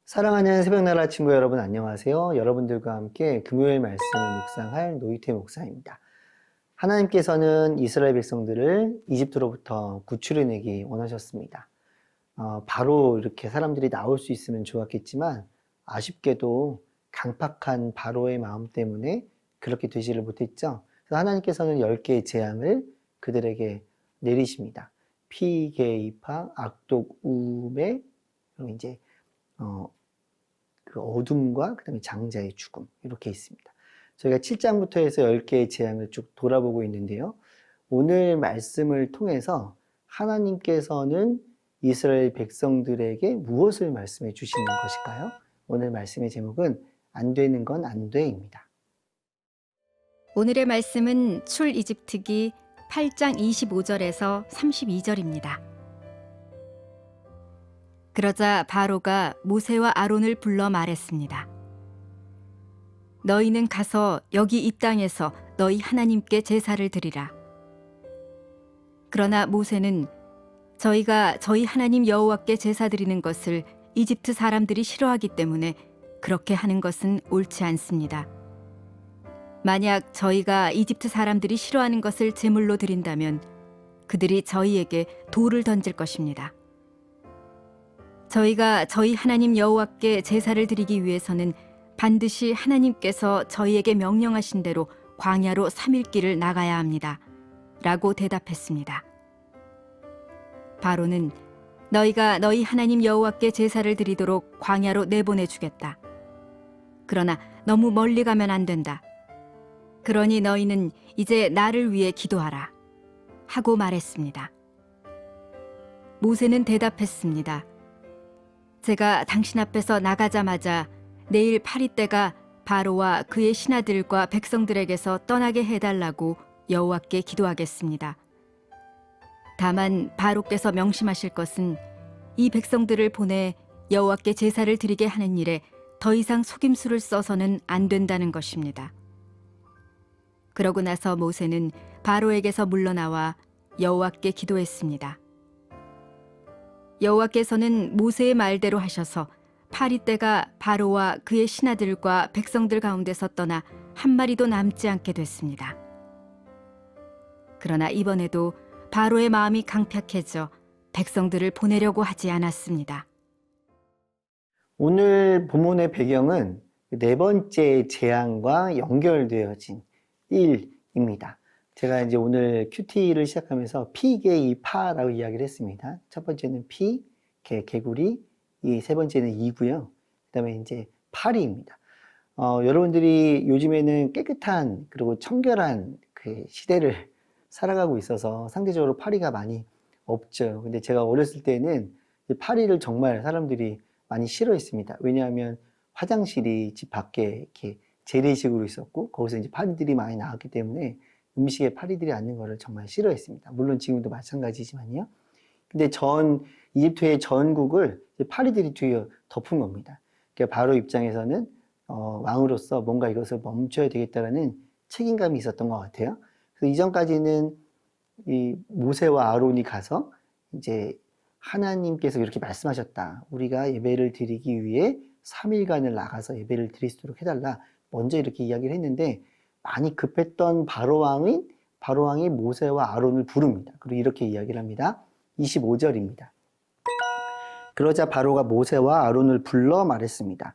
사랑하는 새벽나라 친구 여러분 안녕하세요. 여러분들과 함께 금요일 말씀을 묵상할 노이태 목사입니다. 하나님께서는 이스라엘 백성들을 이집트로부터 구출해내기 원하셨습니다. 바로 이렇게 사람들이 나올 수 있으면 좋았겠지만 아쉽게도 강팍한 바로의 마음 때문에 그렇게 되지를 못했죠. 그래서 하나님께서는 10개의 재앙을 그들에게 내리십니다. 피, 개, 이파, 악독, 우매, 그리고 이제 그 어둠과 그다음에 장자의 죽음 이렇게 있습니다. 저희가 7장부터 해서 10개의 재앙을 쭉 돌아보고 있는데요. 오늘 말씀을 통해서 하나님께서는 이스라엘 백성들에게 무엇을 말씀해 주시는 것일까요? 오늘 말씀의 제목은 안 되는 건 안 돼입니다. 오늘의 말씀은 출이집트기 8장 25절에서 32절입니다. 그러자 바로가 모세와 아론을 불러 말했습니다. 너희는 가서 여기 이 땅에서 너희 하나님께 제사를 드리라. 그러나 모세는 저희가 저희 하나님 여호와께 제사 드리는 것을 이집트 사람들이 싫어하기 때문에 그렇게 하는 것은 옳지 않습니다. 만약 저희가 이집트 사람들이 싫어하는 것을 제물로 드린다면 그들이 저희에게 돌을 던질 것입니다. 저희가 저희 하나님 여호와께 제사를 드리기 위해서는 반드시 하나님께서 저희에게 명령하신 대로 광야로 3일 길을 나가야 합니다. 라고 대답했습니다. 바로는 너희가 너희 하나님 여호와께 제사를 드리도록 광야로 내보내주겠다. 그러나 너무 멀리 가면 안 된다. 그러니 너희는 이제 나를 위해 기도하라. 하고 말했습니다. 모세는 대답했습니다. 제가 당신 앞에서 나가자마자 내일 파리떼가 바로와 그의 신하들과 백성들에게서 떠나게 해달라고 여호와께 기도하겠습니다. 다만 바로께서 명심하실 것은 이 백성들을 보내 여호와께 제사를 드리게 하는 일에 더 이상 속임수를 써서는 안 된다는 것입니다. 그러고 나서 모세는 바로에게서 물러나와 여호와께 기도했습니다. 여호와께서는 모세의 말대로 하셔서 파리떼가 바로와 그의 신하들과 백성들 가운데서 떠나 한 마리도 남지 않게 됐습니다. 그러나 이번에도 바로의 마음이 강팍해져 백성들을 보내려고 하지 않았습니다. 오늘 본문의 배경은 네 번째 재앙과 연결되어진 일입니다. 제가 이제 오늘 큐티를 시작하면서 피, 개, 이, 파라고 이야기를 했습니다. 첫 번째는 피, 개구리, 이 세 번째는 이고요. 그다음에 이제 파리입니다. 여러분들이 요즘에는 깨끗한 그리고 청결한 그 시대를 살아가고 있어서 상대적으로 파리가 많이 없죠. 근데 제가 어렸을 때는 파리를 정말 사람들이 많이 싫어했습니다. 왜냐하면 화장실이 집 밖에 이렇게 재래식으로 있었고 거기서 이제 파리들이 많이 나왔기 때문에 음식에 파리들이 앉는 거를 정말 싫어했습니다. 물론 지금도 마찬가지지만요. 근데 이집트의 전국을 파리들이 뒤에 덮은 겁니다. 그러니까 바로 입장에서는 왕으로서 뭔가 이것을 멈춰야 되겠다라는 책임감이 있었던 것 같아요. 그래서 이전까지는 이 모세와 아론이 가서 이제 하나님께서 이렇게 말씀하셨다. 우리가 예배를 드리기 위해 3일간을 나가서 예배를 드릴 수 있도록 해달라. 먼저 이렇게 이야기를 했는데 많이 급했던 바로왕이 모세와 아론을 부릅니다. 그리고 이렇게 이야기를 합니다. 25절입니다. 그러자 바로가 모세와 아론을 불러 말했습니다.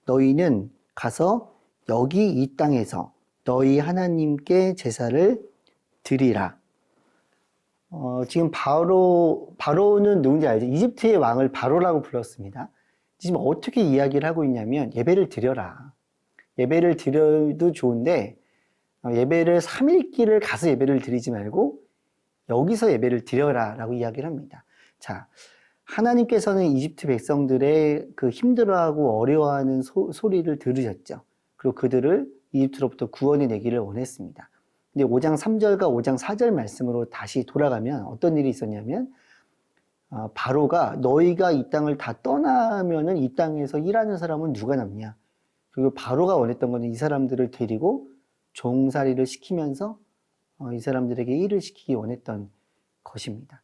너희는 가서 여기 이 땅에서 너희 하나님께 제사를 드리라. 지금 바로는 누군지 알죠? 이집트의 왕을 바로라고 불렀습니다. 지금 어떻게 이야기를 하고 있냐면 예배를 드려라. 예배를 드려도 좋은데 예배를 3일길을 가서 예배를 드리지 말고 여기서 예배를 드려라 라고 이야기를 합니다. 자, 하나님께서는 이집트 백성들의 그 힘들어하고 어려워하는 소리를 들으셨죠. 그리고 그들을 이집트로부터 구원해 내기를 원했습니다. 근데 5장 3절과 5장 4절 말씀으로 다시 돌아가면 어떤 일이 있었냐면 바로가 너희가 이 땅을 다 떠나면은 이 땅에서 일하는 사람은 누가 남냐. 그리고 바로가 원했던 것은 이 사람들을 데리고 종살이를 시키면서 이 사람들에게 일을 시키기 원했던 것입니다.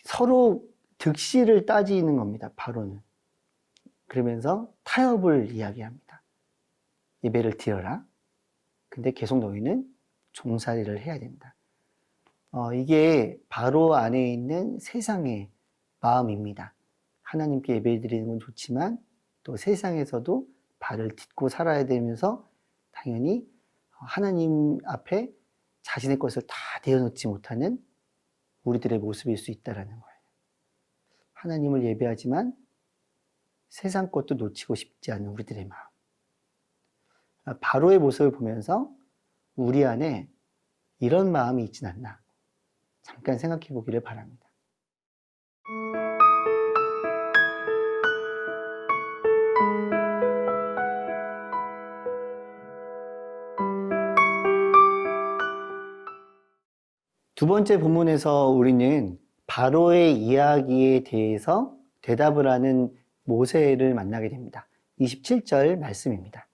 서로 득실을 따지는 겁니다. 바로는. 그러면서 타협을 이야기합니다. 예배를 드려라. 근데 계속 너희는 종살이를 해야 된다. 이게 바로 안에 있는 세상의 마음입니다. 하나님께 예배 드리는 건 좋지만 또 세상에서도 발을 딛고 살아야 되면서 당연히 하나님 앞에 자신의 것을 다 내어놓지 못하는 우리들의 모습일 수 있다는 거예요. 하나님을 예배하지만 세상 것도 놓치고 싶지 않은 우리들의 마음. 바로의 모습을 보면서 우리 안에 이런 마음이 있진 않나 잠깐 생각해 보기를 바랍니다. 두 번째 본문에서 우리는 바로의 이야기에 대해서 대답을 하는 모세를 만나게 됩니다. 27절 말씀입니다.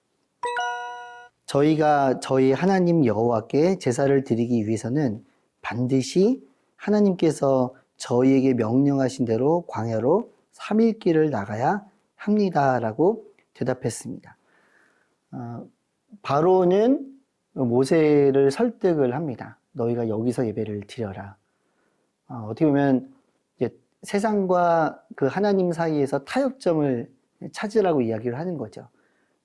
저희가 저희 하나님 여호와께 제사를 드리기 위해서는 반드시 하나님께서 저희에게 명령하신 대로 광야로 3일 길을 나가야 합니다라고 대답했습니다. 바로는 모세를 설득을 합니다. 너희가 여기서 예배를 드려라. 어떻게 보면 이제 세상과 그 하나님 사이에서 타협점을 찾으라고 이야기를 하는 거죠.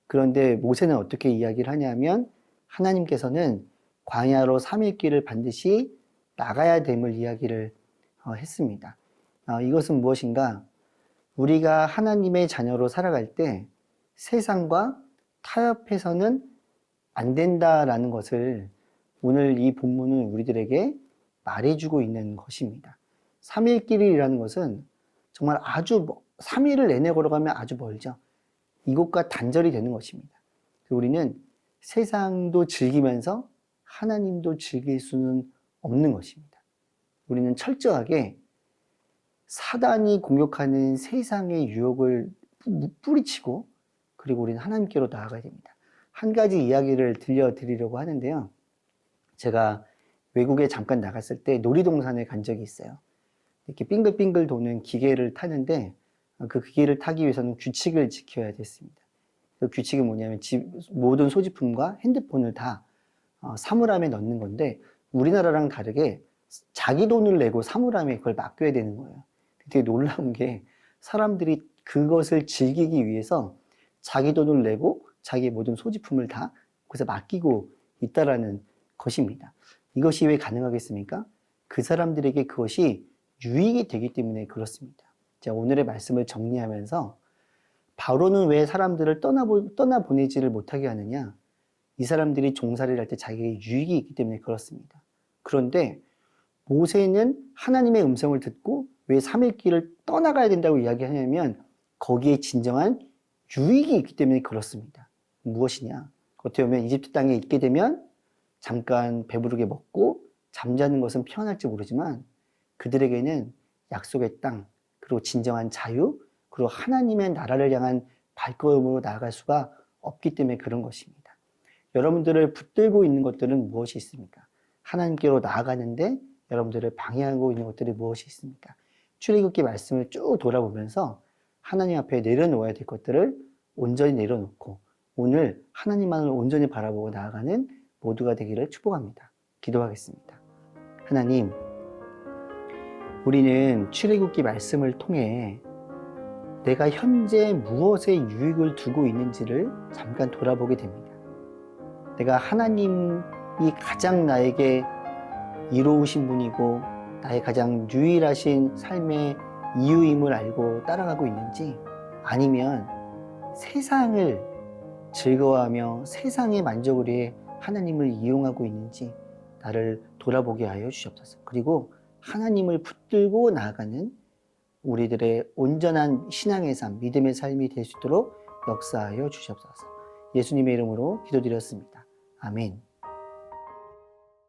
그런데 모세는 어떻게 이야기를 하냐면 하나님께서는 광야로 3일 길을 반드시 나가야 됨을 이야기를 했습니다. 이것은 무엇인가? 우리가 하나님의 자녀로 살아갈 때 세상과 타협해서는 안 된다라는 것을 오늘 이 본문은 우리들에게 말해주고 있는 것입니다. 3일 길이라는 것은 정말 아주 3일을 내내 걸어가면 아주 멀죠. 이곳과 단절이 되는 것입니다. 우리는 세상도 즐기면서 하나님도 즐길 수는 없는 것입니다. 우리는 철저하게 사단이 공격하는 세상의 유혹을 뿌리치고 그리고 우리는 하나님께로 나아가야 됩니다. 한 가지 이야기를 들려드리려고 하는데요. 제가 외국에 잠깐 나갔을 때 놀이동산에 간 적이 있어요. 이렇게 빙글빙글 도는 기계를 타는데 그 기계를 타기 위해서는 규칙을 지켜야 됐습니다. 그 규칙이 뭐냐면 모든 소지품과 핸드폰을 다 사물함에 넣는 건데 우리나라랑 다르게 자기 돈을 내고 사물함에 그걸 맡겨야 되는 거예요. 되게 놀라운 게 사람들이 그것을 즐기기 위해서 자기 돈을 내고 자기의 모든 소지품을 다 거기서 맡기고 있다라는 것입니다. 이것이 왜 가능하겠습니까? 그 사람들에게 그것이 유익이 되기 때문에 그렇습니다. 자, 오늘의 말씀을 정리하면서 바로는 왜 사람들을 떠나보내지를 못하게 하느냐? 이 사람들이 종살이를 할 때 자기에게 유익이 있기 때문에 그렇습니다. 그런데 모세는 하나님의 음성을 듣고 왜 3일 길을 떠나가야 된다고 이야기하냐면 거기에 진정한 유익이 있기 때문에 그렇습니다. 무엇이냐? 어떻게 보면 이집트 땅에 있게 되면 잠깐 배부르게 먹고 잠자는 것은 편할지 모르지만 그들에게는 약속의 땅, 그리고 진정한 자유, 그리고 하나님의 나라를 향한 발걸음으로 나아갈 수가 없기 때문에 그런 것입니다. 여러분들을 붙들고 있는 것들은 무엇이 있습니까? 하나님께로 나아가는데 여러분들을 방해하고 있는 것들이 무엇이 있습니까? 출애굽기 말씀을 쭉 돌아보면서 하나님 앞에 내려놓아야 될 것들을 온전히 내려놓고 오늘 하나님만을 온전히 바라보고 나아가는 모두가 되기를 축복합니다. 기도하겠습니다. 하나님, 우리는 출애굽기 말씀을 통해 내가 현재 무엇에 유익을 두고 있는지를 잠깐 돌아보게 됩니다. 내가 하나님이 가장 나에게 이로우신 분이고 나의 가장 유일하신 삶의 이유임을 알고 따라가고 있는지 아니면 세상을 즐거워하며 세상의 만족을 위해 하나님을 이용하고 있는지 나를 돌아보게 하여 주시옵소서. 그리고 하나님을 붙들고 나아가는 우리들의 온전한 신앙의 삶, 믿음의 삶이 될 수 있도록 역사하여 주시옵소서. 예수님의 이름으로 기도드렸습니다. 아멘.